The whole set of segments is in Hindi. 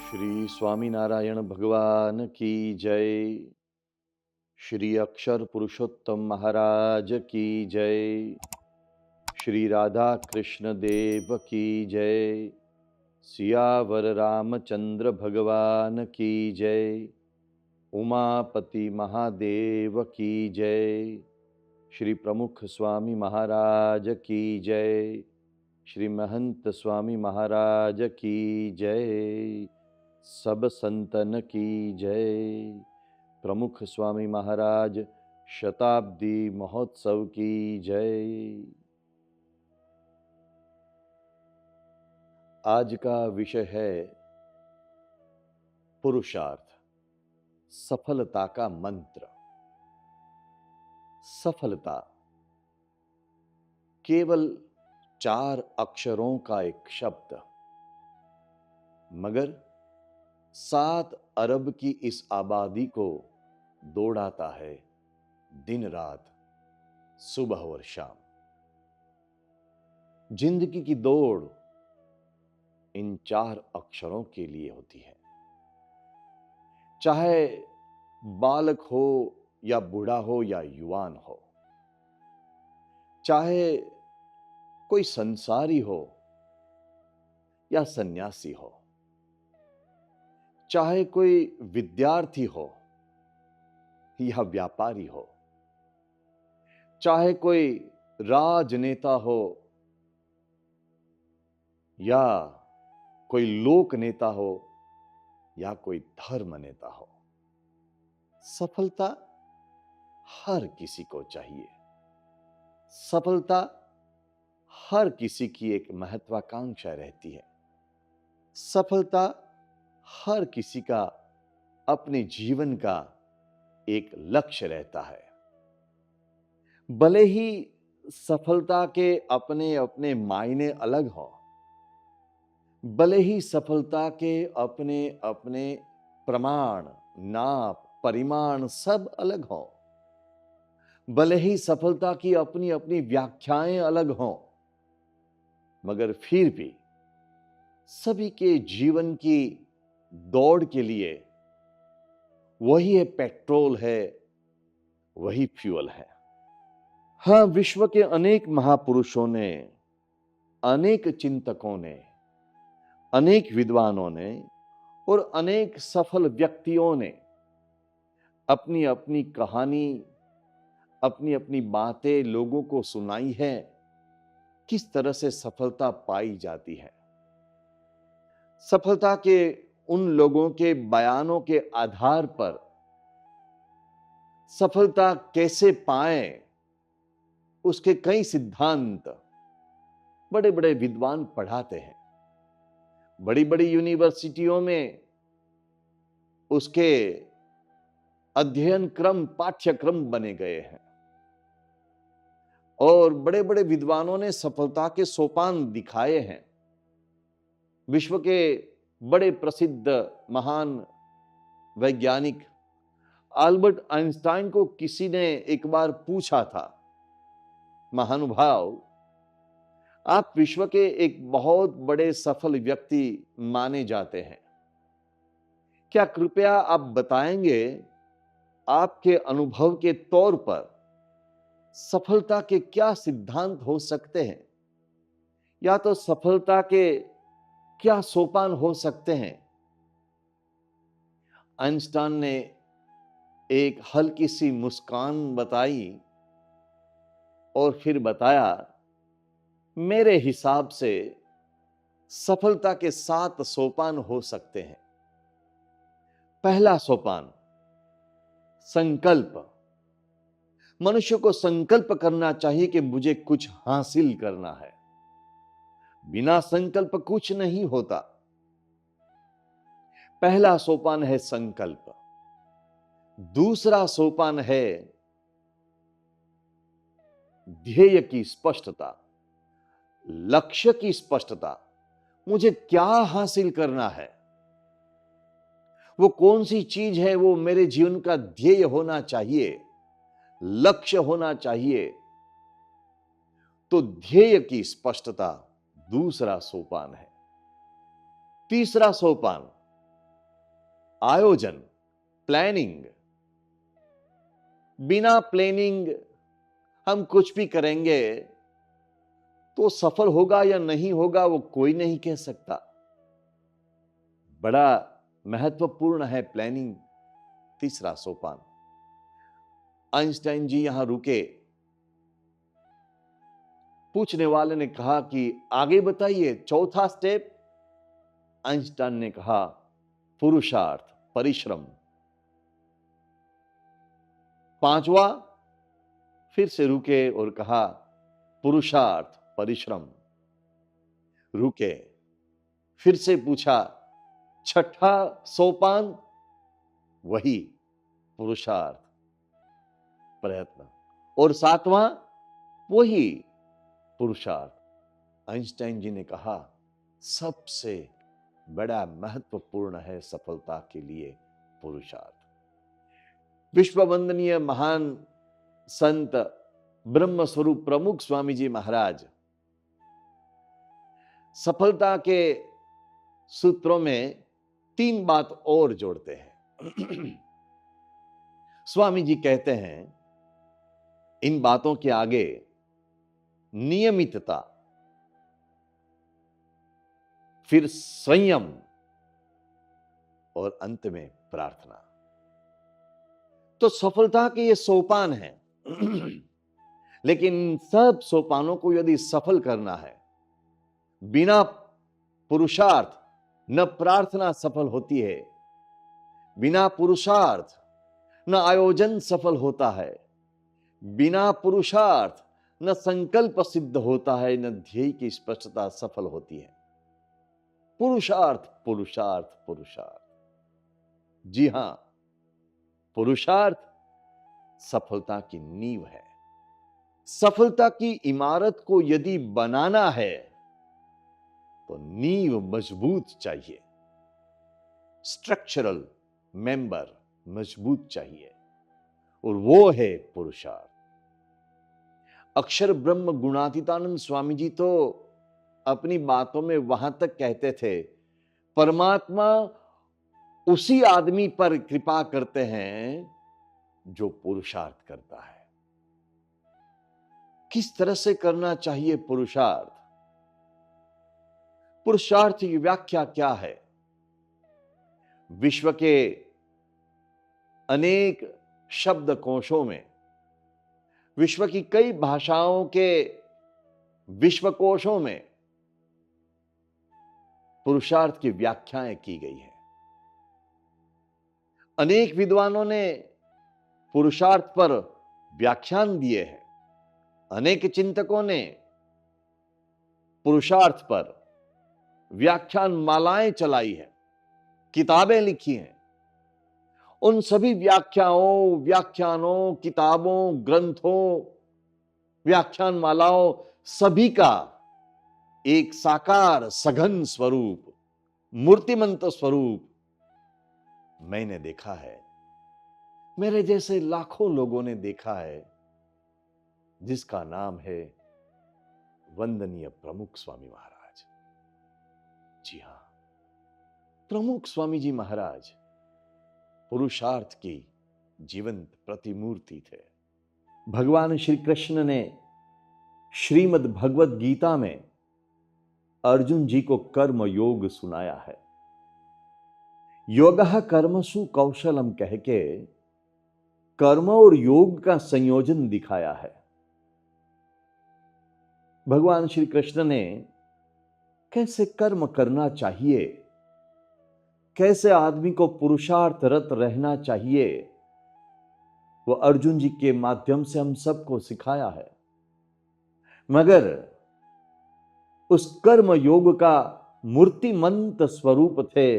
श्री स्वामीनारायण भगवान की जय। श्री अक्षर पुरुषोत्तम महाराज की जय। श्री राधा कृष्ण देव की जय। सियावर रामचंद्र भगवान की जय। उमापति महादेव की जय। श्री प्रमुख स्वामी महाराज की जय। श्री महंत स्वामी महाराज की जय। सब संतन की जय। प्रमुख स्वामी महाराज शताब्दी महोत्सव की जय। आज का विषय है पुरुषार्थ, सफलता का मंत्र। सफलता केवल 4 अक्षरों का एक शब्द, मगर 7 अरब की इस आबादी को दौड़ाता है दिन रात, सुबह और शाम। जिंदगी की दौड़ इन 4 अक्षरों के लिए होती है। चाहे बालक हो या बूढ़ा हो या युवान हो, चाहे कोई संसारी हो या सन्यासी हो, चाहे कोई विद्यार्थी हो या व्यापारी हो, चाहे कोई राजनेता हो या कोई लोक नेता हो या कोई धर्म नेता हो, सफलता हर किसी को चाहिए। सफलता हर किसी की एक महत्वाकांक्षा रहती है। सफलता हर किसी का अपने जीवन का एक लक्ष्य रहता है। भले ही सफलता के अपने अपने मायने अलग हों, भले ही सफलता के अपने अपने प्रमाण, नाप, परिमाण सब अलग हों, भले ही सफलता की अपनी अपनी व्याख्याएं अलग हों, मगर फिर भी सभी के जीवन की दौड़ के लिए वही है पेट्रोल है, वही फ्यूल है। हाँ, विश्व के अनेक महापुरुषों ने, अनेक चिंतकों ने, अनेक विद्वानों ने और अनेक सफल व्यक्तियों ने अपनी अपनी कहानी, अपनी अपनी बातें लोगों को सुनाई है, किस तरह से सफलता पाई जाती है। सफलता के उन लोगों के बयानों के आधार पर सफलता कैसे पाएं, उसके कई सिद्धांत बड़े बड़े विद्वान पढ़ाते हैं। बड़ी बड़ी यूनिवर्सिटियों में उसके अध्ययन क्रम, पाठ्यक्रम बने गए हैं और बड़े बड़े विद्वानों ने सफलता के सोपान दिखाए हैं। विश्व के बड़े प्रसिद्ध महान वैज्ञानिक अल्बर्ट आइंस्टाइन को किसी ने एक बार पूछा था, महानुभाव, आप विश्व के एक बहुत बड़े सफल व्यक्ति माने जाते हैं, क्या कृपया आप बताएंगे आपके अनुभव के तौर पर सफलता के क्या सिद्धांत हो सकते हैं, या तो सफलता के क्या सोपान हो सकते हैं। आइंस्टाइन ने एक हल्की सी मुस्कान बताई और फिर बताया, मेरे हिसाब से सफलता के 7 सोपान हो सकते हैं। पहला सोपान, संकल्प। मनुष्य को संकल्प करना चाहिए कि मुझे कुछ हासिल करना है। बिना संकल्प कुछ नहीं होता। पहला सोपान है संकल्प। दूसरा सोपान है ध्येय की स्पष्टता, लक्ष्य की स्पष्टता। मुझे क्या हासिल करना है, वो कौन सी चीज है, वो मेरे जीवन का ध्येय होना चाहिए, लक्ष्य होना चाहिए। तो ध्येय की स्पष्टता दूसरा सोपान है। तीसरा सोपान आयोजन, प्लानिंग। बिना प्लानिंग हम कुछ भी करेंगे तो सफल होगा या नहीं होगा वो कोई नहीं कह सकता। बड़ा महत्वपूर्ण है प्लानिंग, तीसरा सोपान। आइंस्टाइन जी यहां रुके। पूछने वाले ने कहा कि आगे बताइए, चौथा स्टेप। आइंस्टाइन ने कहा पुरुषार्थ, परिश्रम। पांचवा फिर से रुके और कहा पुरुषार्थ, परिश्रम। रुके, फिर से पूछा छठा सोपान, वही पुरुषार्थ, प्रयत्न। और सातवां वही पुरुषार्थ। आइंस्टाइन जी ने कहा सबसे बड़ा महत्वपूर्ण है सफलता के लिए पुरुषार्थ। विश्व वंदनीय महान संत ब्रह्म स्वरूप प्रमुख स्वामी जी महाराज सफलता के सूत्रों में तीन बात और जोड़ते हैं। स्वामी जी कहते हैं इन बातों के आगे नियमितता, फिर संयम और अंत में प्रार्थना। तो सफलता के ये सोपान हैं। लेकिन सब सोपानों को यदि सफल करना है, बिना पुरुषार्थ न प्रार्थना सफल होती है, बिना पुरुषार्थ न आयोजन सफल होता है, बिना पुरुषार्थ न संकल्प सिद्ध होता है, न ध्येय की स्पष्टता सफल होती है। पुरुषार्थ, पुरुषार्थ, पुरुषार्थ। जी हां, पुरुषार्थ सफलता की नींव है। सफलता की इमारत को यदि बनाना है तो नींव मजबूत चाहिए, स्ट्रक्चरल मेंबर मजबूत चाहिए, और वो है पुरुषार्थ। अक्षर ब्रह्म गुणातीतानंद स्वामी जी तो अपनी बातों में वहां तक कहते थे, परमात्मा उसी आदमी पर कृपा करते हैं जो पुरुषार्थ करता है। किस तरह से करना चाहिए पुरुषार्थ? पुरुषार्थ की व्याख्या क्या है? विश्व के अनेक शब्दकोशों में, विश्व की कई भाषाओं के विश्वकोशों में पुरुषार्थ की व्याख्याएं की गई हैं। अनेक विद्वानों ने पुरुषार्थ पर व्याख्यान दिए हैं। अनेक चिंतकों ने पुरुषार्थ पर व्याख्यान मालाएं चलाई हैं, किताबें लिखी हैं। उन सभी व्याख्यानों, किताबों, ग्रंथों, व्याख्यान मालाओं, सभी का एक साकार सघन स्वरूप, मूर्तिमंत स्वरूप मैंने देखा है। मेरे जैसे लाखों लोगों ने देखा है, जिसका नाम है वंदनीय प्रमुख स्वामी महाराज। जी हां, प्रमुख स्वामी जी महाराज पुरुषार्थ की जीवंत प्रतिमूर्ति थे। भगवान श्री कृष्ण ने श्रीमद् भगवद गीता में अर्जुन जी को कर्म योग सुनाया है। योगः कर्मसु कौशलम कह के कर्म और योग का संयोजन दिखाया है। भगवान श्री कृष्ण ने कैसे कर्म करना चाहिए, कैसे आदमी को पुरुषार्थरत रहना चाहिए, वो अर्जुन जी के माध्यम से हम सबको सिखाया है। मगर उस कर्म योग का मूर्तिमंत स्वरूप थे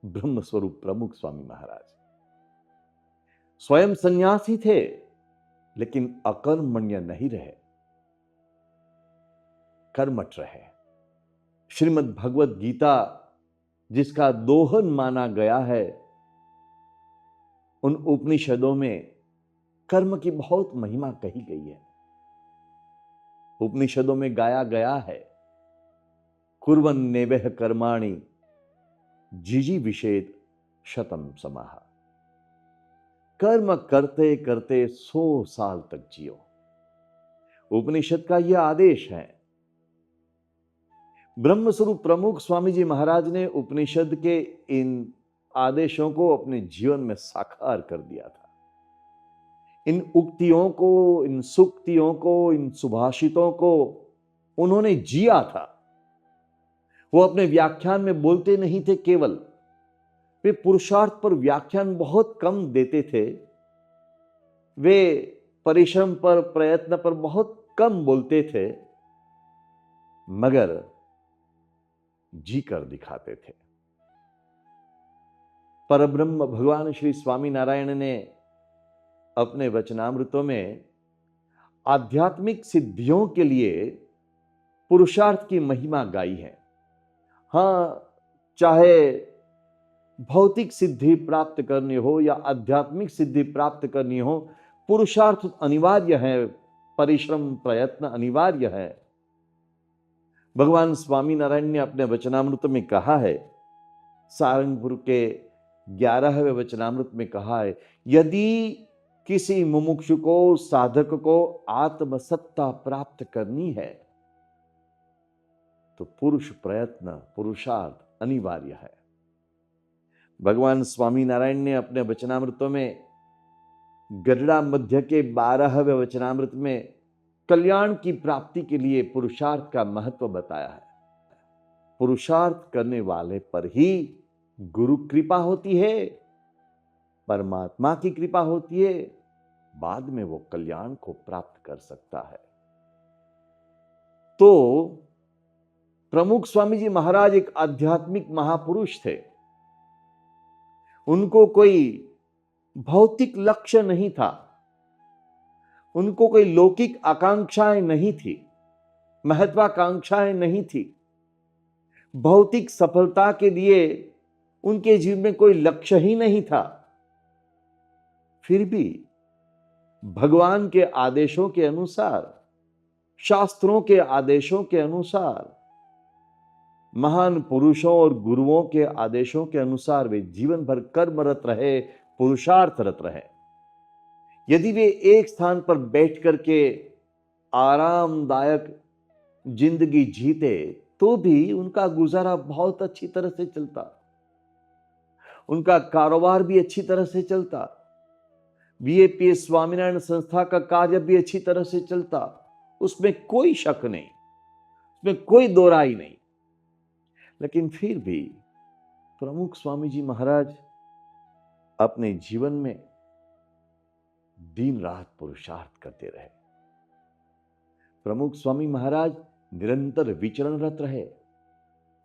ब्रह्म स्वरूप प्रमुख स्वामी महाराज। स्वयं सन्यासी थे, लेकिन अकर्मण्य नहीं रहे, कर्मठ रहे। श्रीमद् भगवद गीता जिसका दोहन माना गया है, उन उपनिषदों में कर्म की बहुत महिमा कही गई है। उपनिषदों में गाया गया है, कुर्वन्नेवः कर्माणि जिजीविषेत् शतम समाह। कर्म करते करते 100 साल तक जियो। उपनिषद का यह आदेश है। ब्रह्मस्वरूप प्रमुख स्वामी जी महाराज ने उपनिषद के इन आदेशों को अपने जीवन में साकार कर दिया था। इन उक्तियों को, इन सूक्तियों को, इन सुभाषितों को उन्होंने जिया था। वो अपने व्याख्यान में बोलते नहीं थे केवल, वे पुरुषार्थ पर व्याख्यान बहुत कम देते थे। वे परिश्रम पर, प्रयत्न पर बहुत कम बोलते थे, मगर जी कर दिखाते थे। परब्रह्म भगवान श्री स्वामी नारायण ने अपने वचनामृतों में आध्यात्मिक सिद्धियों के लिए पुरुषार्थ की महिमा गाई है। हां, चाहे भौतिक सिद्धि प्राप्त करनी हो या आध्यात्मिक सिद्धि प्राप्त करनी हो, पुरुषार्थ अनिवार्य है, परिश्रम प्रयत्न अनिवार्य है। भगवान स्वामी नारायण ने अपने वचनामृत में कहा है, सारंगपुर के 11वें वचनामृत में कहा है, यदि किसी मुमुक्षु को, साधक को आत्मसत्ता प्राप्त करनी है तो पुरुष प्रयत्न, पुरुषार्थ अनिवार्य है। भगवान स्वामी नारायण ने अपने वचनामृतों में गरुड़ा मध्य के 12वें वचनामृत में कल्याण की प्राप्ति के लिए पुरुषार्थ का महत्व बताया है। पुरुषार्थ करने वाले पर ही गुरु कृपा होती है, परमात्मा की कृपा होती है, बाद में वो कल्याण को प्राप्त कर सकता है। तो प्रमुख स्वामी जी महाराज एक आध्यात्मिक महापुरुष थे। उनको कोई भौतिक लक्ष्य नहीं था, उनको कोई लौकिक आकांक्षाएं नहीं थी, महत्वाकांक्षाएं नहीं थी। भौतिक सफलता के लिए उनके जीवन में कोई लक्ष्य ही नहीं था। फिर भी भगवान के आदेशों के अनुसार, शास्त्रों के आदेशों के अनुसार, महान पुरुषों और गुरुओं के आदेशों के अनुसार वे जीवन भर कर्मरत रहे, पुरुषार्थरत रहे। यदि वे एक स्थान पर बैठ करके आरामदायक जिंदगी जीते तो भी उनका गुजारा बहुत अच्छी तरह से चलता, उनका कारोबार भी अच्छी तरह से चलता, वीएपीएस स्वामीनारायण संस्था का कार्य भी अच्छी तरह से चलता, उसमें कोई शक नहीं, उसमें कोई दो राय नहीं। लेकिन फिर भी प्रमुख स्वामी जी महाराज अपने जीवन में दिन रात पुरुषार्थ करते रहे। प्रमुख स्वामी महाराज निरंतर विचरणरत रहे,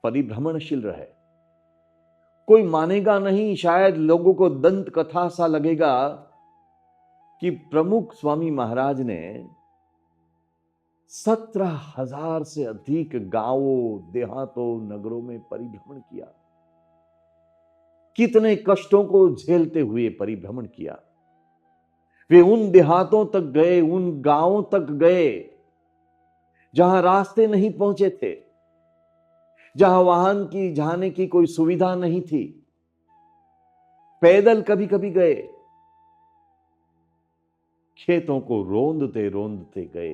परिभ्रमणशील रहे। कोई मानेगा नहीं, शायद लोगों को दंत कथा सा लगेगा कि प्रमुख स्वामी महाराज ने 17,000 से अधिक गांवों, देहातों, नगरों में परिभ्रमण किया। कितने कष्टों को झेलते हुए परिभ्रमण किया। वे उन देहातों तक गए, उन गांवों तक गए जहां रास्ते नहीं पहुंचे थे, जहां वाहन की जाने की कोई सुविधा नहीं थी। पैदल कभी कभी गए, खेतों को रोंदते रोंदते गए।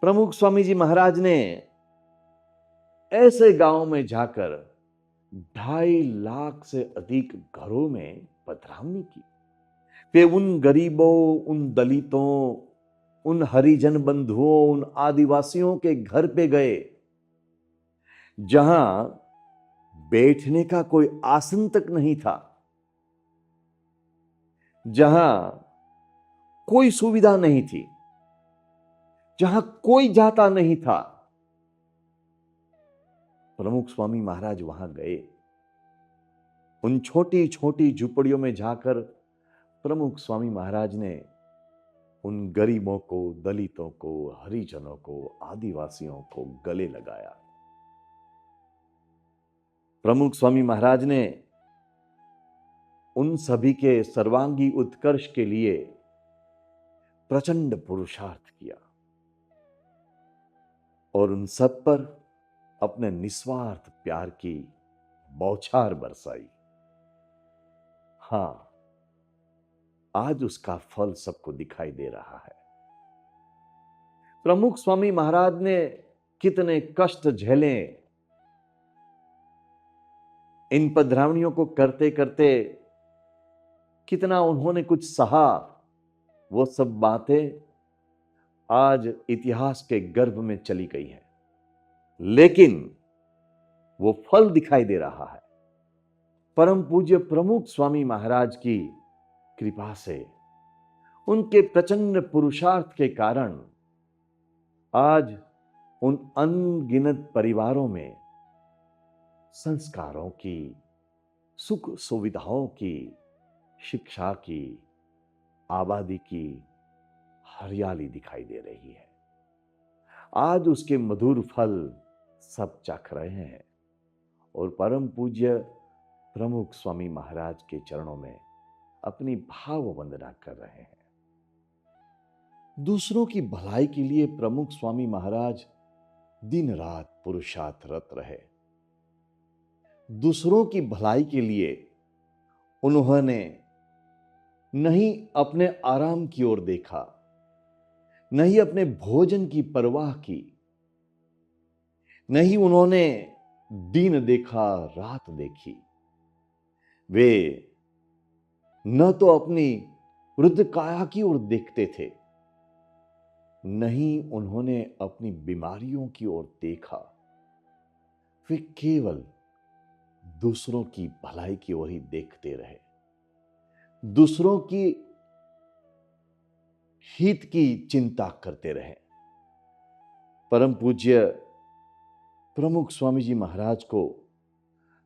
प्रमुख स्वामी जी महाराज ने ऐसे गांव में जाकर 2.5 लाख से अधिक घरों में पधरावनी की। वे उन गरीबों, उन दलितों, उन हरिजन बंधुओं, उन आदिवासियों के घर पे गए जहां बैठने का कोई आसन तक नहीं था, जहां कोई सुविधा नहीं थी, जहां कोई जाता नहीं था। प्रमुख स्वामी महाराज वहां गए। उन छोटी छोटी झुपड़ियों में जाकर प्रमुख स्वामी महाराज ने उन गरीबों को, दलितों को, हरिजनों को, आदिवासियों को गले लगाया। प्रमुख स्वामी महाराज ने उन सभी के सर्वांगी उत्कर्ष के लिए प्रचंड पुरुषार्थ किया और उन सब पर अपने निस्वार्थ प्यार की बौछार बरसाई। हां, आज उसका फल सबको दिखाई दे रहा है। प्रमुख स्वामी महाराज ने कितने कष्ट झेले इन पधरावनियों को करते करते, कितना उन्होंने कुछ सहा, वो सब बातें आज इतिहास के गर्भ में चली गई हैं, लेकिन वो फल दिखाई दे रहा है। परम पूज्य प्रमुख स्वामी महाराज की कृपा से, उनके प्रचंड पुरुषार्थ के कारण आज उन अनगिनत परिवारों में संस्कारों की, सुख सुविधाओं की, शिक्षा की, आबादी की हरियाली दिखाई दे रही है। आज उसके मधुर फल सब चख रहे हैं और परम पूज्य प्रमुख स्वामी महाराज के चरणों में अपनी भाव वंदना कर रहे हैं। दूसरों की भलाई के लिए प्रमुख स्वामी महाराज दिन रात पुरुषार्थरत रहे। दूसरों की भलाई के लिए उन्होंने नहीं अपने आराम की ओर देखा, नहीं अपने भोजन की परवाह की, नहीं उन्होंने दिन देखा रात देखी। वे न तो अपनी वृद्ध काया की ओर देखते थे, नहीं उन्होंने अपनी बीमारियों की ओर देखा। वे केवल दूसरों की भलाई की ओर ही देखते रहे, दूसरों की हित की चिंता करते रहे। परम पूज्य प्रमुख स्वामी जी महाराज को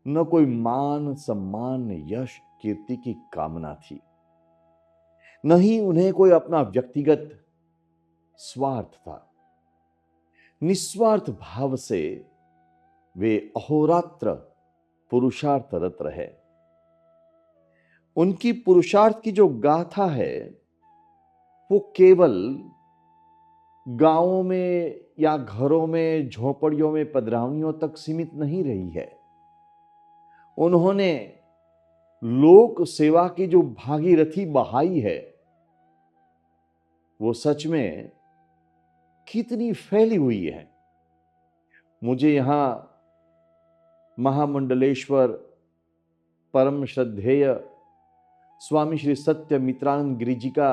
न कोई मान सम्मान यश कीर्ति की कामना थी, न ही उन्हें कोई अपना व्यक्तिगत स्वार्थ था। निस्वार्थ भाव से वे अहोरात्र पुरुषार्थरत रहे। उनकी पुरुषार्थ की जो गाथा है वो केवल गांवों में या घरों में, झोपड़ियों में, पधरावनियों तक सीमित नहीं रही है। उन्होंने लोक सेवा की जो भागीरथी बहाई है वो सच में कितनी फैली हुई है। मुझे यहां महामंडलेश्वर परम श्रद्धेय स्वामी श्री सत्य मित्रानंद गिरि जी का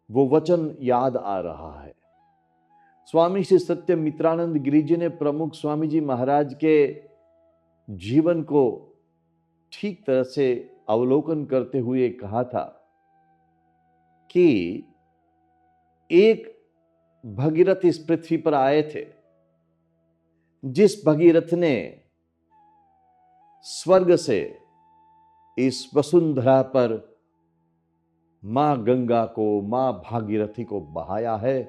वो वचन याद आ रहा है। स्वामी श्री सत्य मित्रानंद गिरि जी ने प्रमुख स्वामी जी महाराज के जीवन को ठीक तरह से अवलोकन करते हुए कहा था कि एक भगीरथ इस पृथ्वी पर आए थे, जिस भगीरथ ने स्वर्ग से इस वसुंधरा पर मां गंगा को, मां भागीरथी को बहाया है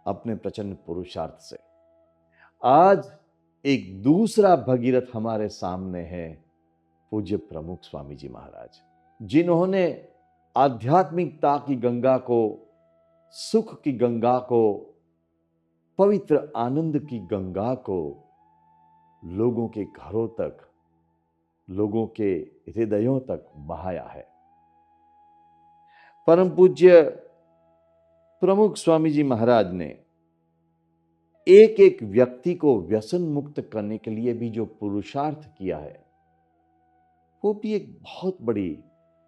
अपने प्रचंड पुरुषार्थ से। आज एक दूसरा भगीरथ हमारे सामने है, पूज्य प्रमुख स्वामी जी महाराज, जिन्होंने आध्यात्मिकता की गंगा को, सुख की गंगा को, पवित्र आनंद की गंगा को लोगों के घरों तक, लोगों के हृदयों तक बहाया है। परम पूज्य प्रमुख स्वामी जी महाराज ने एक एक व्यक्ति को व्यसन मुक्त करने के लिए भी जो पुरुषार्थ किया है वो भी एक बहुत बड़ी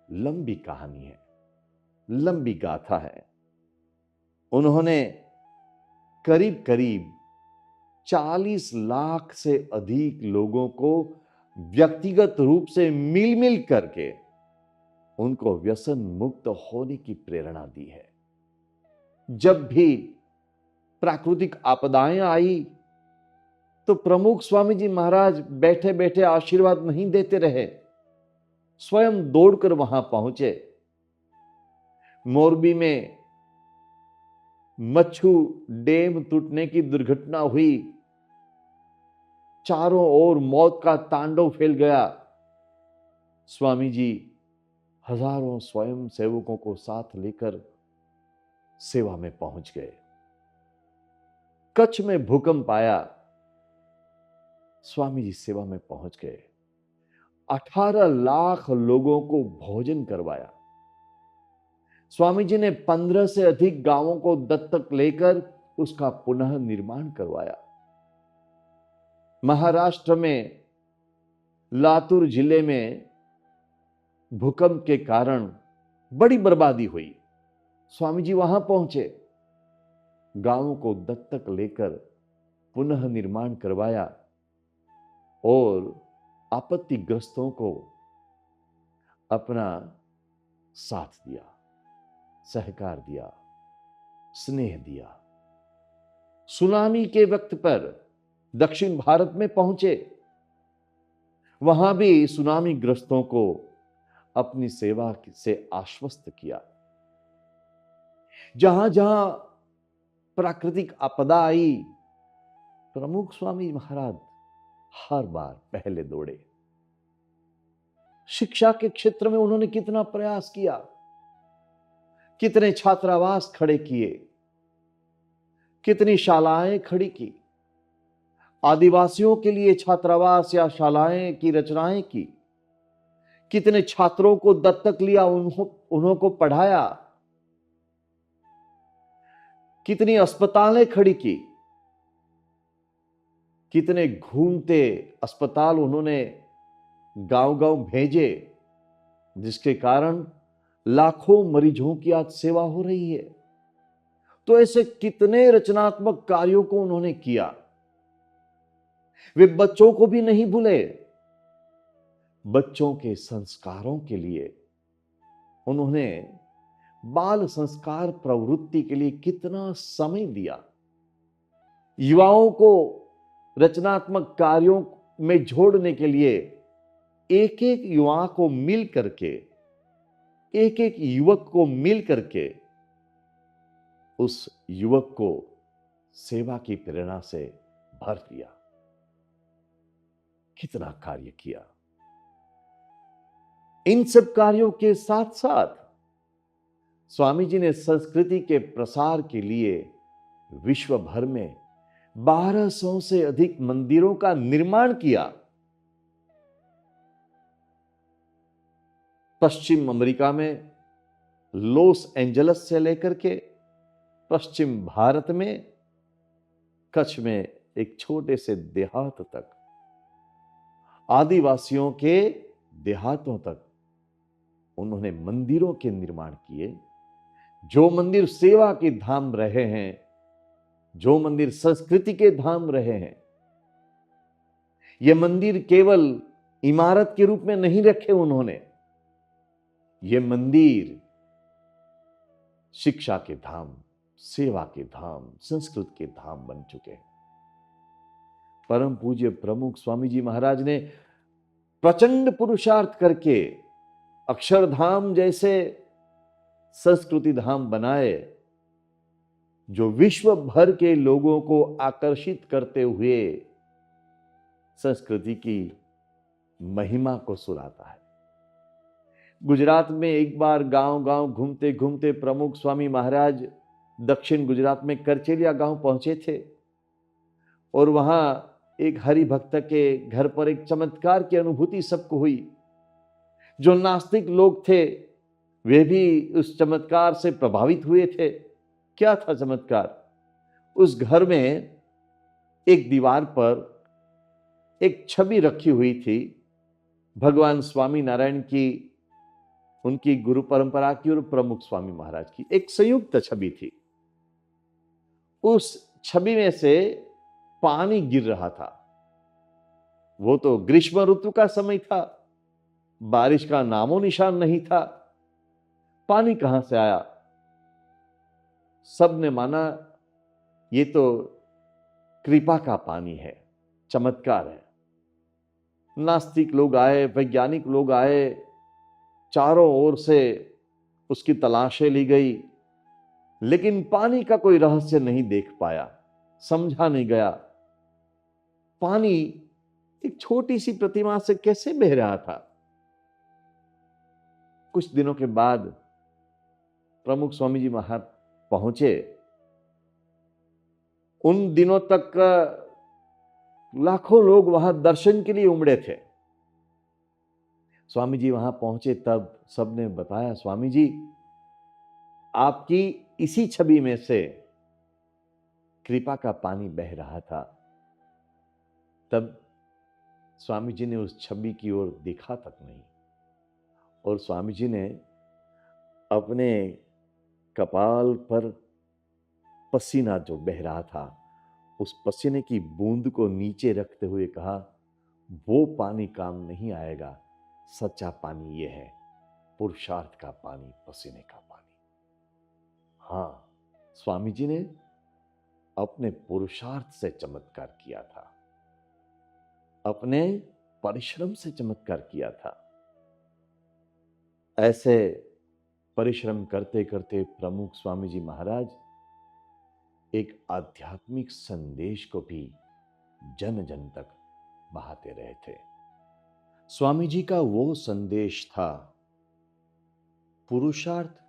लंबी कहानी है, लंबी गाथा है। उन्होंने करीब करीब 40 लाख से अधिक लोगों को व्यक्तिगत रूप से मिल मिल करके उनको व्यसन मुक्त होने की प्रेरणा दी है। जब भी प्राकृतिक आपदाएं आई तो प्रमुख स्वामी जी महाराज बैठे बैठे आशीर्वाद नहीं देते रहे, स्वयं दौड़कर वहां पहुंचे। मोरबी में मच्छू डैम टूटने की दुर्घटना हुई, चारों ओर मौत का तांडव फैल गया। स्वामी जी हजारों स्वयं सेवकों को साथ लेकर सेवा में पहुंच गए। कच्छ में भूकंप आया, स्वामी जी सेवा में पहुंच गए। 18 लाख लोगों को भोजन करवाया। स्वामी जी ने 15 से अधिक गांवों को दत्तक लेकर उसका पुनः निर्माण करवाया। महाराष्ट्र में लातूर जिले में भूकंप के कारण बड़ी बर्बादी हुई। स्वामी जी वहां पहुंचे, गांवों को दत्तक लेकर पुनः निर्माण करवाया और आपत्तिग्रस्तों को अपना साथ दिया, सहकार दिया, स्नेह दिया। सुनामी के वक्त पर दक्षिण भारत में पहुंचे, वहां भी सुनामी ग्रस्तों को अपनी सेवा से आश्वस्त किया। जहां जहां प्राकृतिक आपदा आई, प्रमुख स्वामी महाराज हर बार पहले दौड़े। शिक्षा के क्षेत्र में उन्होंने कितना प्रयास किया, कितने छात्रावास खड़े किए, कितनी शालाएं खड़ी की, आदिवासियों के लिए छात्रावास या शालाएं की रचनाएं की, कितने छात्रों को दत्तक लिया, उन्हों को पढ़ाया, कितनी अस्पतालें खड़ी की, कितने घूमते अस्पताल उन्होंने गांव-गांव भेजे, जिसके कारण लाखों मरीजों की आज सेवा हो रही है। तो ऐसे कितने रचनात्मक कार्यों को उन्होंने किया। वे बच्चों को भी नहीं भूले। बच्चों के संस्कारों के लिए उन्होंने बाल संस्कार प्रवृत्ति के लिए कितना समय दिया। युवाओं को रचनात्मक कार्यों में जोड़ने के लिए एक एक युवा को मिल करके, एक एक युवक को मिल करके उस युवक को सेवा की प्रेरणा से भर दिया। कितना कार्य किया। इन सब कार्यों के साथ साथ स्वामी जी ने संस्कृति के प्रसार के लिए विश्व भर में 1200 से अधिक मंदिरों का निर्माण किया। पश्चिम अमेरिका में लॉस एंजल्स से लेकर के पश्चिम भारत में कच्छ में एक छोटे से देहात तक, आदिवासियों के देहातों तक उन्होंने मंदिरों के निर्माण किए। जो मंदिर सेवा के धाम रहे हैं, जो मंदिर संस्कृति के धाम रहे हैं, ये मंदिर केवल इमारत के रूप में नहीं रखे उन्होंने, ये मंदिर शिक्षा के धाम, सेवा के धाम, संस्कृत के धाम बन चुके हैं। परम पूज्य प्रमुख स्वामी जी महाराज ने प्रचंड पुरुषार्थ करके अक्षरधाम जैसे संस्कृति धाम बनाए, जो विश्व भर के लोगों को आकर्षित करते हुए संस्कृति की महिमा को सुनाता है। गुजरात में एक बार गांव-गांव घूमते घूमते प्रमुख स्वामी महाराज दक्षिण गुजरात में करचेलिया गांव पहुंचे थे और वहां एक हरि भक्त के घर पर एक चमत्कार की अनुभूति सबको हुई। जो नास्तिक लोग थे वे भी उस चमत्कार से प्रभावित हुए थे। क्या था चमत्कार? उस घर में एक दीवार पर एक छवि रखी हुई थी, भगवान स्वामी नारायण की, उनकी गुरु परंपरा की और प्रमुख स्वामी महाराज की एक संयुक्त छवि थी। उस छवि में से पानी गिर रहा था। वो तो ग्रीष्म ऋतु का समय था, बारिश का नामो निशान नहीं था। पानी कहां से आया? सबने माना ये तो कृपा का पानी है, चमत्कार है। नास्तिक लोग आए, वैज्ञानिक लोग आए, चारों ओर से उसकी तलाशें ली गई, लेकिन पानी का कोई रहस्य नहीं देख पाया, समझा नहीं गया। पानी एक छोटी सी प्रतिमा से कैसे बह रहा था? कुछ दिनों के बाद प्रमुख स्वामी जी महाराज पहुंचे। उन दिनों तक लाखों लोग वहां दर्शन के लिए उमड़े थे। स्वामी जी वहां पहुंचे तब सबने बताया, स्वामी जी आपकी इसी छवि में से कृपा का पानी बह रहा था। तब स्वामी जी ने उस छवि की ओर देखा तक नहीं और स्वामी जी ने अपने कपाल पर पसीना जो बह रहा था, उस पसीने की बूंद को नीचे रखते हुए कहा, वो पानी काम नहीं आएगा, सच्चा पानी ये है, पुरुषार्थ का पानी, पसीने का पानी। हाँ, स्वामी जी ने अपने पुरुषार्थ से चमत्कार किया था, अपने परिश्रम से चमत्कार किया था। ऐसे परिश्रम करते करते प्रमुख स्वामी जी महाराज एक आध्यात्मिक संदेश को भी जन जन तक बहाते रहे थे। स्वामी जी का वो संदेश था पुरुषार्थ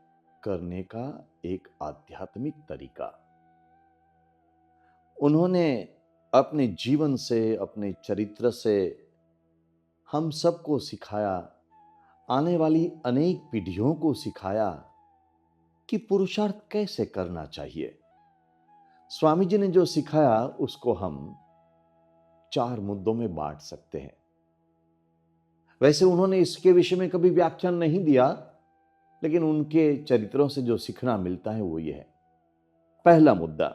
करने का एक आध्यात्मिक तरीका। उन्होंने अपने जीवन से, अपने चरित्र से हम सबको सिखाया, आने वाली अनेक पीढ़ियों को सिखाया कि पुरुषार्थ कैसे करना चाहिए। स्वामी जी ने जो सिखाया उसको हम 4 मुद्दों में बांट सकते हैं। वैसे उन्होंने इसके विषय में कभी व्याख्यान नहीं दिया, लेकिन उनके चरित्रों से जो सीखना मिलता है वो ये है। पहला मुद्दा,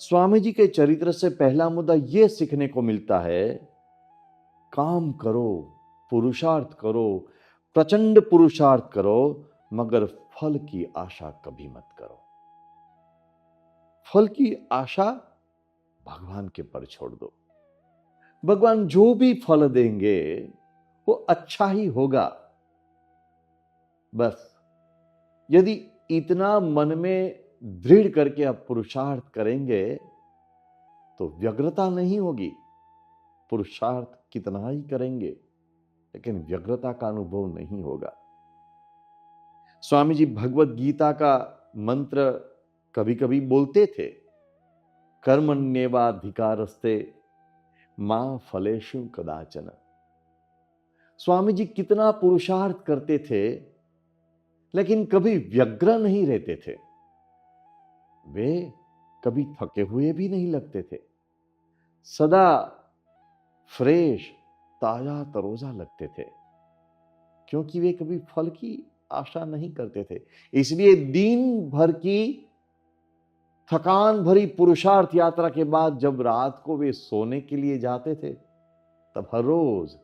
स्वामी जी के चरित्र से पहला मुद्दा यह सीखने को मिलता है, काम करो, पुरुषार्थ करो, प्रचंड पुरुषार्थ करो, मगर फल की आशा कभी मत करो। फल की आशा भगवान के पर छोड़ दो। भगवान जो भी फल देंगे वो अच्छा ही होगा। बस यदि इतना मन में दृढ़ करके आप पुरुषार्थ करेंगे तो व्यग्रता नहीं होगी। पुरुषार्थ कितना ही करेंगे लेकिन व्यग्रता का अनुभव नहीं होगा। स्वामी जी भगवत गीता का मंत्र कभी कभी बोलते थे, कर्मण्येवाधिकारस्ते मां फलेषु कदाचन। स्वामी जी कितना पुरुषार्थ करते थे लेकिन कभी व्यग्र नहीं रहते थे। वे कभी थके हुए भी नहीं लगते थे, सदा फ्रेश, ताजा तरोजा लगते थे, क्योंकि वे कभी फल की आशा नहीं करते थे। इसलिए दिन भर की थकान भरी पुरुषार्थ यात्रा के बाद जब रात को वे सोने के लिए जाते थे तब हर रोज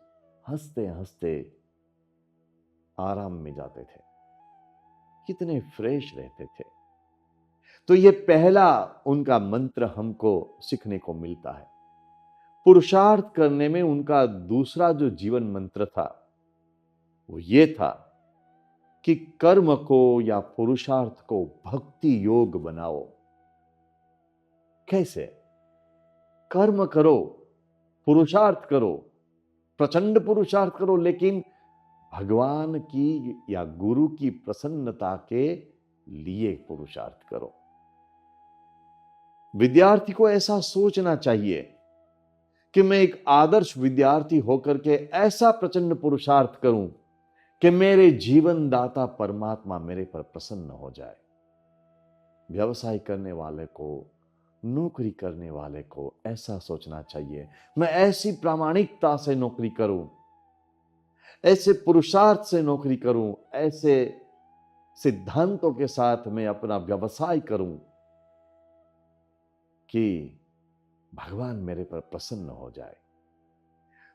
हंसते हंसते आराम में जाते थे। कितने फ्रेश रहते थे। तो ये पहला उनका मंत्र हमको सीखने को मिलता है। पुरुषार्थ करने में उनका दूसरा जो जीवन मंत्र था वो ये था कि कर्म को या पुरुषार्थ को भक्ति योग बनाओ। कैसे? कर्म करो, पुरुषार्थ करो, प्रचंड पुरुषार्थ करो, लेकिन भगवान की या गुरु की प्रसन्नता के लिए पुरुषार्थ करो। विद्यार्थी को ऐसा सोचना चाहिए कि मैं एक आदर्श विद्यार्थी होकर के ऐसा प्रचंड पुरुषार्थ करूं कि मेरे जीवन दाता परमात्मा मेरे पर प्रसन्न हो जाए। व्यवसाय करने वाले को, नौकरी करने वाले को ऐसा सोचना चाहिए, मैं ऐसी प्रामाणिकता से नौकरी करूं, ऐसे पुरुषार्थ से नौकरी करूं, ऐसे सिद्धांतों के साथ मैं अपना व्यवसाय करूं कि भगवान मेरे पर प्रसन्न हो जाए।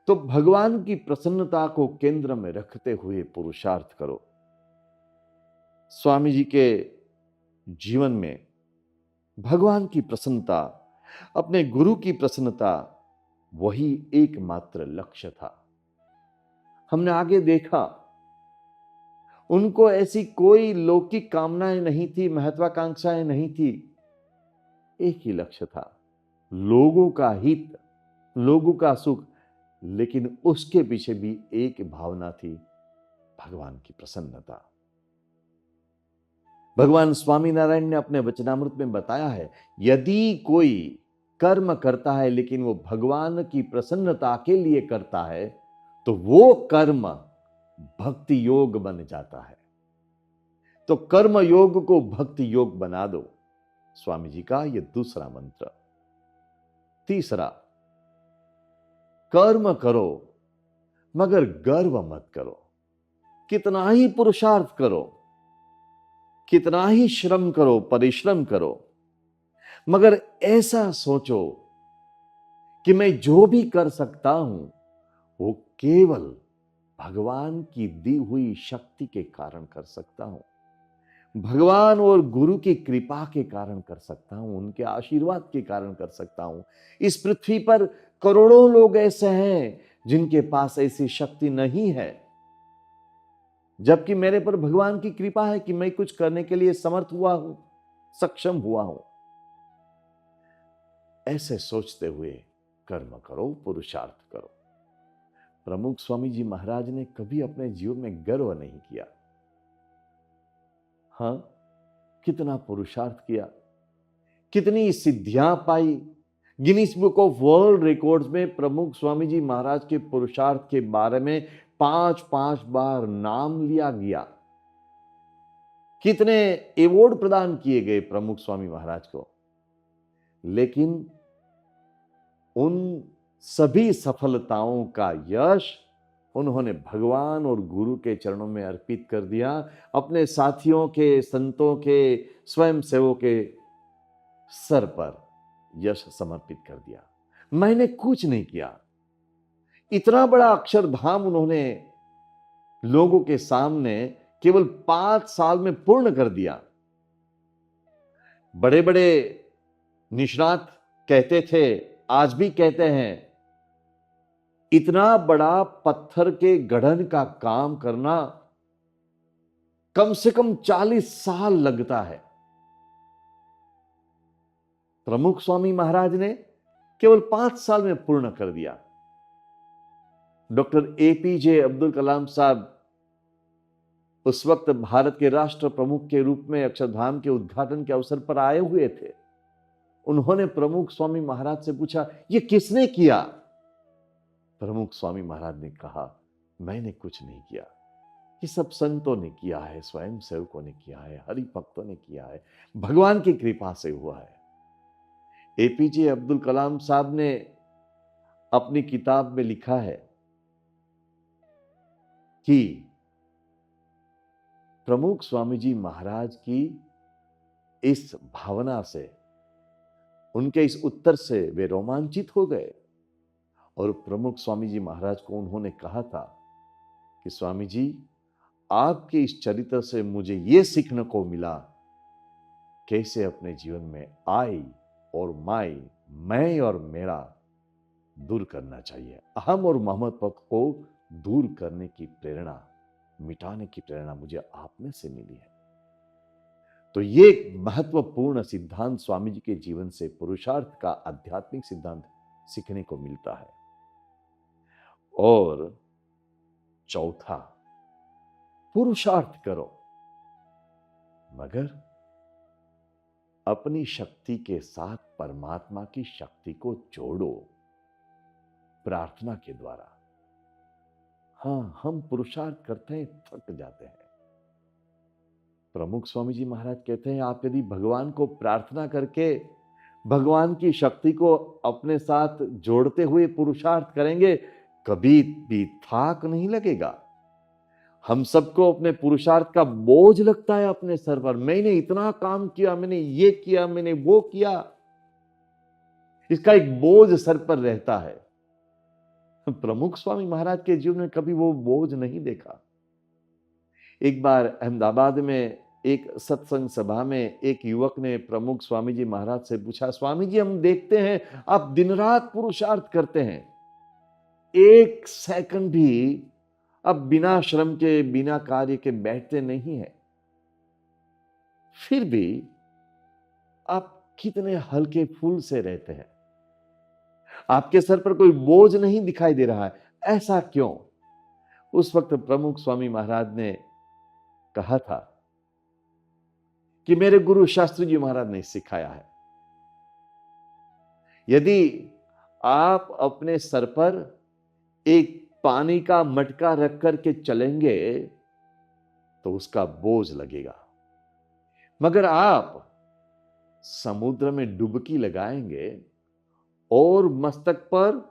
तो भगवान की प्रसन्नता को केंद्र में रखते हुए पुरुषार्थ करो। स्वामी जी के जीवन में भगवान की प्रसन्नता, अपने गुरु की प्रसन्नता, वही एकमात्र लक्ष्य था। हमने आगे देखा उनको ऐसी कोई लौकिक कामनाएं नहीं थी, महत्वाकांक्षाएं नहीं थी। एक ही लक्ष्य था, लोगों का हित, लोगों का सुख, लेकिन उसके पीछे भी एक भावना थी, भगवान की प्रसन्नता। भगवान स्वामीनारायण ने अपने वचनामृत में बताया है, यदि कोई कर्म करता है लेकिन वो भगवान की प्रसन्नता के लिए करता है तो वो कर्म भक्ति योग बन जाता है। तो कर्म योग को भक्ति योग बना दो, स्वामी जी का यह दूसरा मंत्र। तीसरा, कर्म करो मगर गर्व मत करो। कितना ही पुरुषार्थ करो, कितना ही श्रम करो, परिश्रम करो, मगर ऐसा सोचो कि मैं जो भी कर सकता हूं वो केवल भगवान की दी हुई शक्ति के कारण कर सकता हूं, भगवान और गुरु की कृपा के कारण कर सकता हूं, उनके आशीर्वाद के कारण कर सकता हूं। इस पृथ्वी पर करोड़ों लोग ऐसे हैं जिनके पास ऐसी शक्ति नहीं है, जबकि मेरे पर भगवान की कृपा है कि मैं कुछ करने के लिए समर्थ हुआ हूं, सक्षम हुआ हूं। ऐसे सोचते हुए कर्म करो, पुरुषार्थ करो। प्रमुख स्वामी जी महाराज ने कभी अपने जीवन में गर्व नहीं किया। हां, कितना पुरुषार्थ किया, कितनी सिद्धियां पाई। Guinness book of world records में प्रमुख स्वामी जी महाराज के पुरुषार्थ के बारे में 5-5 बार नाम लिया गया। कितने अवार्ड प्रदान किए गए प्रमुख स्वामी महाराज को, लेकिन उन सभी सफलताओं का यश उन्होंने भगवान और गुरु के चरणों में अर्पित कर दिया, अपने साथियों के, संतों के, स्वयं सेवकों के सर पर यश समर्पित कर दिया। मैंने कुछ नहीं किया। इतना बड़ा अक्षरधाम उन्होंने लोगों के सामने केवल 5 साल में पूर्ण कर दिया। बड़े बड़े निष्णात कहते थे, आज भी कहते हैं, इतना बड़ा पत्थर के गढ़न का काम करना कम से कम 40 साल लगता है। प्रमुख स्वामी महाराज ने केवल 5 साल में पूर्ण कर दिया। डॉक्टर एपीजे अब्दुल कलाम साहब उस वक्त भारत के राष्ट्र प्रमुख के रूप में अक्षरधाम के उद्घाटन के अवसर पर आए हुए थे। उन्होंने प्रमुख स्वामी महाराज से पूछा, यह किसने किया? प्रमुख स्वामी महाराज ने कहा, मैंने कुछ नहीं किया, ये सब संतों ने किया है, स्वयं सेवकों ने किया है, हरि भक्तों ने किया है, भगवान की कृपा से हुआ है। एपीजे अब्दुल कलाम साहब ने अपनी किताब में लिखा है कि प्रमुख स्वामी जी महाराज की इस भावना से, उनके इस उत्तर से वे रोमांचित हो गए और प्रमुख स्वामी जी महाराज को उन्होंने कहा था कि स्वामी जी, आपके इस चरित्र से मुझे यह सीखने को मिला कैसे अपने जीवन में आई और माई, मैं और मेरा दूर करना चाहिए। अहम और महमत्व को दूर करने की प्रेरणा, मिटाने की प्रेरणा मुझे आप में से मिली है। तो ये एक महत्वपूर्ण सिद्धांत स्वामी जी के जीवन से, पुरुषार्थ का आध्यात्मिक सिद्धांत सीखने को मिलता है। और चौथा, पुरुषार्थ करो मगर अपनी शक्ति के साथ परमात्मा की शक्ति को जोड़ो प्रार्थना के द्वारा। हां, हम पुरुषार्थ करते हैं, थक जाते हैं। प्रमुख स्वामी जी महाराज कहते हैं, आप यदि भगवान को प्रार्थना करके भगवान की शक्ति को अपने साथ जोड़ते हुए पुरुषार्थ करेंगे, कभी भी थाक नहीं लगेगा। हम सबको अपने पुरुषार्थ का बोझ लगता है अपने सर पर। मैंने इतना काम किया, मैंने ये किया, मैंने वो किया, इसका एक बोझ सर पर रहता है। प्रमुख स्वामी महाराज के जीवन में कभी वो बोझ नहीं देखा। एक बार अहमदाबाद में एक सत्संग सभा में एक युवक ने प्रमुख स्वामी जी महाराज से पूछा, स्वामी जी, हम देखते हैं आप दिन रात पुरुषार्थ करते हैं, एक सेकंड भी अब बिना श्रम के, बिना कार्य के बैठते नहीं है, फिर भी आप कितने हल्के फूल से रहते हैं, आपके सर पर कोई बोझ नहीं दिखाई दे रहा है, ऐसा क्यों? उस वक्त प्रमुख स्वामी महाराज ने कहा था कि मेरे गुरु शास्त्री जी महाराज ने सिखाया है, यदि आप अपने सर पर एक पानी का मटका रख करके चलेंगे तो उसका बोझ लगेगा, मगर आप समुद्र में डुबकी लगाएंगे और मस्तक पर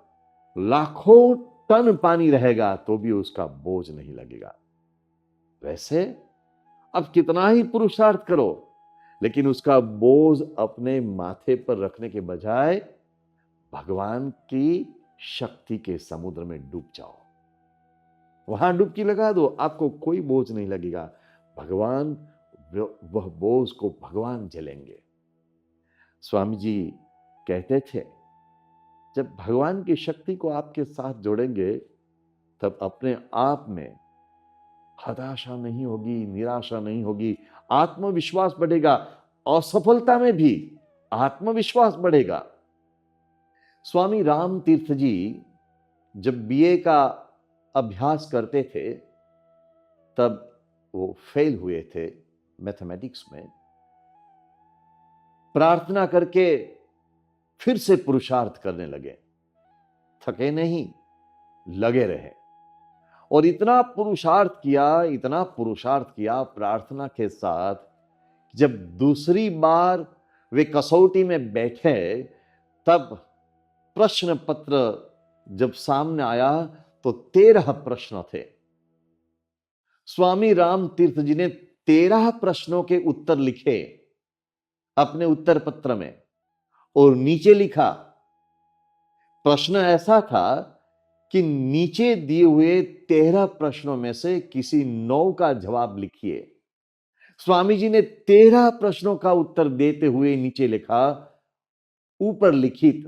लाखों टन पानी रहेगा तो भी उसका बोझ नहीं लगेगा। वैसे अब कितना ही पुरुषार्थ करो, लेकिन उसका बोझ अपने माथे पर रखने के बजाय भगवान की शक्ति के समुद्र में डूब जाओ, वहां डुबकी लगा दो, आपको कोई बोझ नहीं लगेगा। भगवान, वह बोझ को भगवान झेलेंगे। स्वामी जी कहते थे, जब भगवान की शक्ति को आपके साथ जोड़ेंगे तब अपने आप में हताशा नहीं होगी, निराशा नहीं होगी, आत्मविश्वास बढ़ेगा। असफलता में भी आत्मविश्वास बढ़ेगा। स्वामी राम तीर्थ जी जब बीए का अभ्यास करते थे तब वो फेल हुए थे मैथमेटिक्स में। प्रार्थना करके फिर से पुरुषार्थ करने लगे, थके नहीं, लगे रहे और इतना पुरुषार्थ किया प्रार्थना के साथ। जब दूसरी बार वे कसौटी में बैठे तब प्रश्न पत्र जब सामने आया तो 13 प्रश्न थे। स्वामी राम तीर्थ जी ने 13 प्रश्नों के उत्तर लिखे अपने उत्तर पत्र में और नीचे लिखा, प्रश्न ऐसा था कि नीचे दिए हुए 13 प्रश्नों में से किसी 9 का जवाब लिखिए। स्वामी जी ने 13 प्रश्नों का उत्तर देते हुए नीचे लिखा, ऊपर लिखित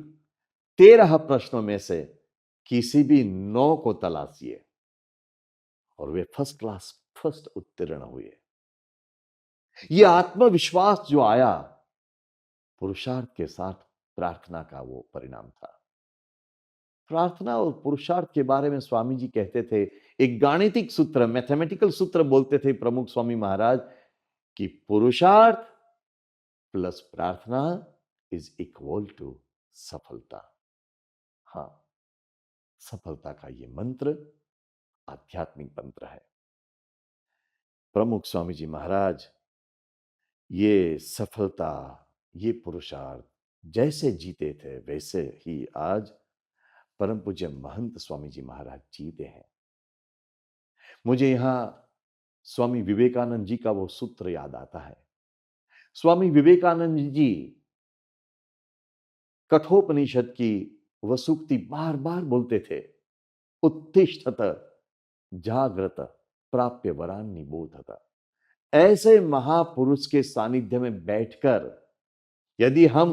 13 प्रश्नों में से किसी भी 9 को तलाशिए, और वे फर्स्ट क्लास फर्स्ट उत्तीर्ण हुए। यह आत्मविश्वास जो आया पुरुषार्थ के साथ प्रार्थना का वो परिणाम था। प्रार्थना और पुरुषार्थ के बारे में स्वामी जी कहते थे, एक गाणितिक सूत्र, मैथमेटिकल सूत्र बोलते थे प्रमुख स्वामी महाराज कि पुरुषार्थ प्लस प्रार्थना इज इक्वल टू सफलता। हां, सफलता का यह मंत्र आध्यात्मिक मंत्र है। प्रमुख स्वामी जी महाराज ये सफलता, ये पुरुषार्थ जैसे जीते थे वैसे ही आज परम पूज्य महंत स्वामी जी महाराज जीते हैं। मुझे यहां स्वामी विवेकानंद जी का वो सूत्र याद आता है। स्वामी विवेकानंद जी कठोपनिषद की वह सूक्ति बार बार बोलते थे, उत्तिष्ठत जागृत प्राप्य वरान निबोधत। ऐसे महापुरुष के सानिध्य में बैठकर यदि हम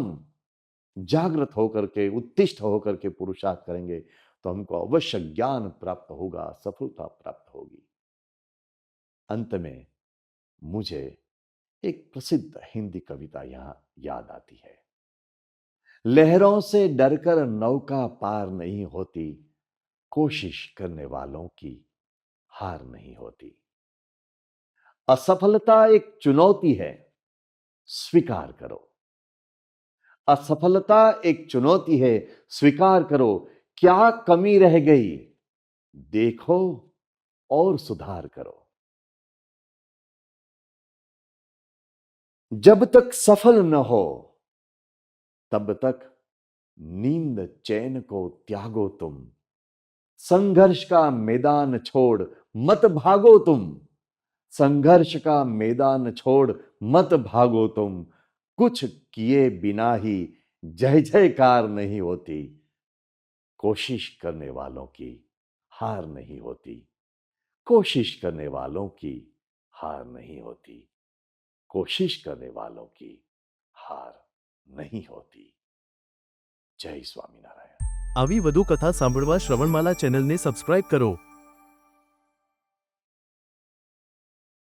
जागृत होकर के, उत्तिष्ठ होकर के पुरुषार्थ करेंगे तो हमको अवश्य ज्ञान प्राप्त होगा, सफलता प्राप्त होगी। अंत में मुझे एक प्रसिद्ध हिंदी कविता यहां याद आती है, लहरों से डरकर नौका पार नहीं होती, कोशिश करने वालों की हार नहीं होती। असफलता एक चुनौती है, स्वीकार करो। असफलता एक चुनौती है, स्वीकार करो। क्या कमी रह गई, देखो और सुधार करो। जब तक सफल न हो तब तक नींद चैन को त्यागो तुम, संघर्ष का मैदान छोड़ मत भागो तुम, संघर्ष का मैदान छोड़ मत भागो तुम, कुछ किए बिना ही जय जयकार नहीं होती, कोशिश करने वालों की हार नहीं होती, कोशिश करने वालों की हार नहीं होती, कोशिश करने वालों की हार नहीं होती। जय स्वामीनारायण। આવી વધુ કથા સાંભળવા શ્રવણમાલા ચેનલને સબસ્ક્રાઇબ કરો